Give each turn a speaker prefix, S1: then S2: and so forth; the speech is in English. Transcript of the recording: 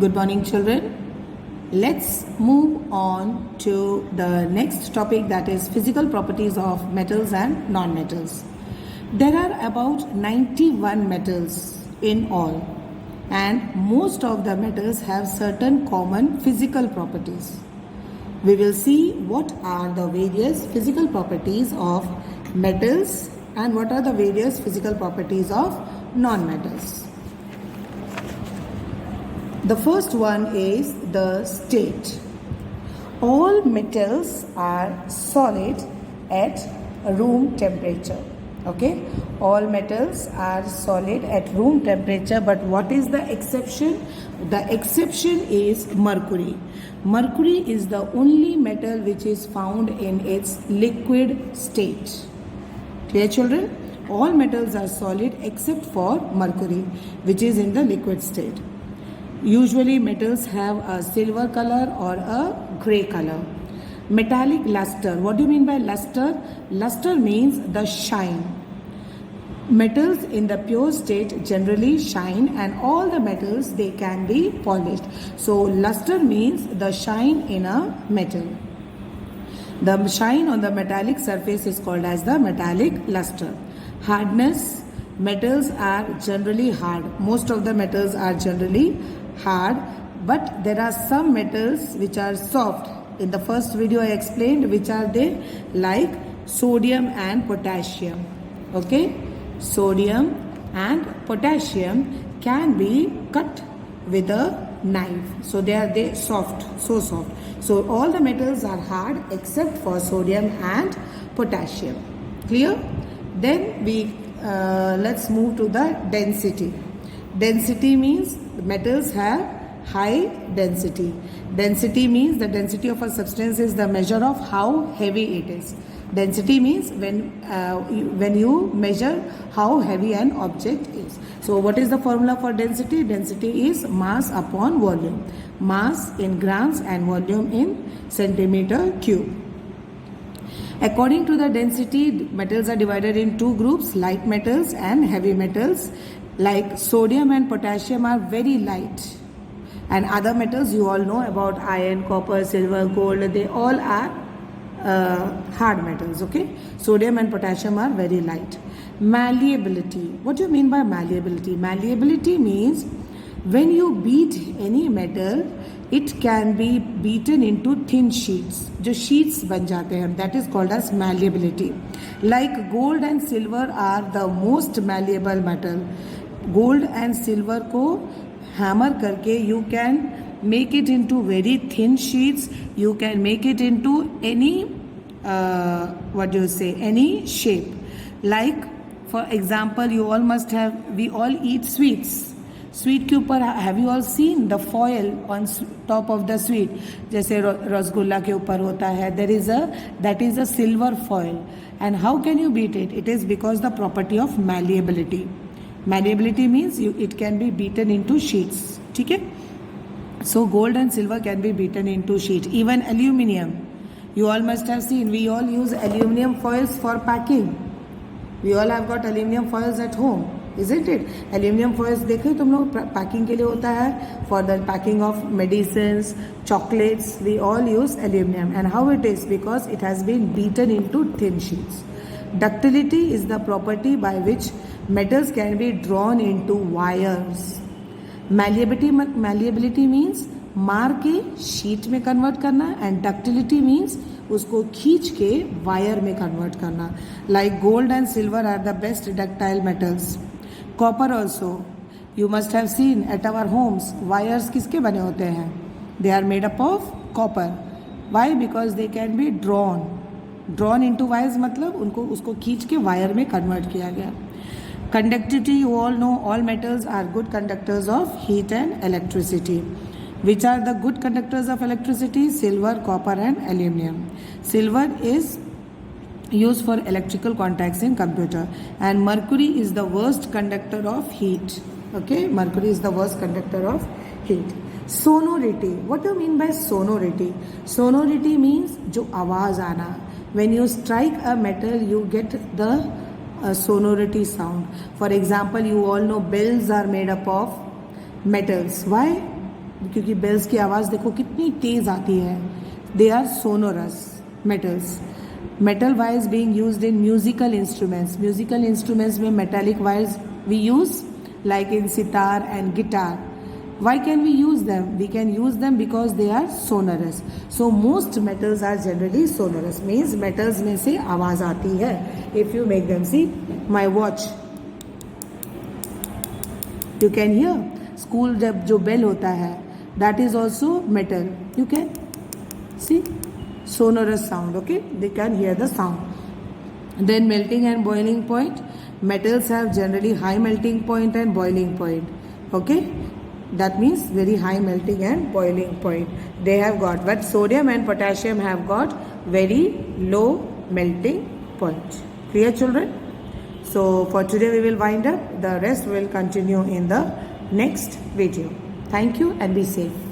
S1: Good morning, children. Let's move on to the next topic, that is physical properties of metals and non-metals. There are about 91 metals in all, and most of the metals have certain common physical properties. We will see what are the various physical properties of metals and what are the various physical properties of non-metals. The first one is the state. All metals are solid at room temperature. Okay, all metals are solid at room temperature, but what is the exception? The exception is mercury. Mercury is the only metal which is found in its liquid state. Clear, children? All metals are solid except for mercury, which is in the liquid state. Usually metals have a silver color or a grey color. Metallic luster. What do you mean by luster? Luster means the shine. Metals in the pure state generally shine, and all the metals, they can be polished. So luster means the shine in a metal. The shine on the metallic surface is called as the metallic luster. Hardness. Metals are generally hard. Most of the metals are generally hard, but there are some metals which are soft. In the first video I explained which are they, like sodium and potassium. Okay, sodium and potassium can be cut with a knife, so they are soft, so soft. So all the metals are hard except for sodium and potassium. Clear? Then we let's move to the density. Density means metals have high density. Density means the density of a substance is the measure of how heavy it is. Density means when you measure how heavy an object is. So what is the formula for density? Density is mass upon volume. Mass in grams and volume in centimeter cube. According to the density, metals are divided in two groups, light metals and heavy metals. Like sodium and potassium are very light, and other metals you all know about, iron, copper, silver, gold, they all are hard metals. Okay, sodium and potassium are very light. Malleability. What do you mean by malleability? Malleability means when you beat any metal, it can be beaten into thin sheets. जो sheets बन जाते हैं, that is called as malleability. Like gold and silver are the most malleable metal. Gold and silver को hammer करके you can make it into very thin sheets. You can make it into any any shape. Like for example, you all must have, we all eat sweets. Sweet के ऊपर have you all seen the foil on top of the sweet, जैसे रसगुल्ला के ऊपर होता है, that is a silver foil. And how can you beat it? It is because the property of malleability. Malleability means it can be beaten into sheets. ठीक है, so gold and silver can be beaten into sheet. Even aluminium, you all must have seen, we all use aluminum foils for packing. We all have got aluminum foils at home, isn't it? Aluminum foils देखे तुम लोग, packing के लिए होता है, for the packing of medicines, chocolates, we all use aluminum. And how it is? Because it has been beaten into thin sheets. Ductility is the property by which metals can be drawn into wires. Malleability means मार के sheet में convert करना, and ductility means उसको खींच के wire में convert करना. Like gold and silver are the best ductile metals. Copper also, you must have seen at our homes, wires किसके बने होते हैं? They are made up of copper. Why? Because they can be drawn into wires, मतलब उनको उसको खींच के wire में कन्वर्ट किया गया. Conductivity, you all know all metals are good conductors of heat and electricity. Which are the good conductors of electricity? Silver, copper and aluminum. Silver is used for electrical contacts in computer, and mercury is the worst conductor of heat. Okay, mercury is the worst conductor of heat. Sonority. What do you mean by sonority? Sonority means जो आवाज आना. When you strike a metal, you get the sonority sound. For example, you all know bells are made up of metals. Why? क्योंकि bells की आवाज़ देखो कितनी तेज़ आती है. They are sonorous metals. Metal wires being used in musical instruments. Musical instruments में metallic wires we use like in sitar and guitar. Why can we use them? We can use them because they are sonorous. So most metals are generally sonorous. Means metals में से आवाज़ आती है. If you make them, see my watch, you can hear. School जब जो bell होता है, that is also metal. You can see sonorous sound. Okay, they can hear the sound. Then melting and boiling point. Metals have generally high melting point and boiling point. Okay, that means very high melting and boiling point they have got, but sodium and potassium have got very low melting point. Clear, children? So for today we will wind up. The rest will continue in the next video. Thank you and be safe.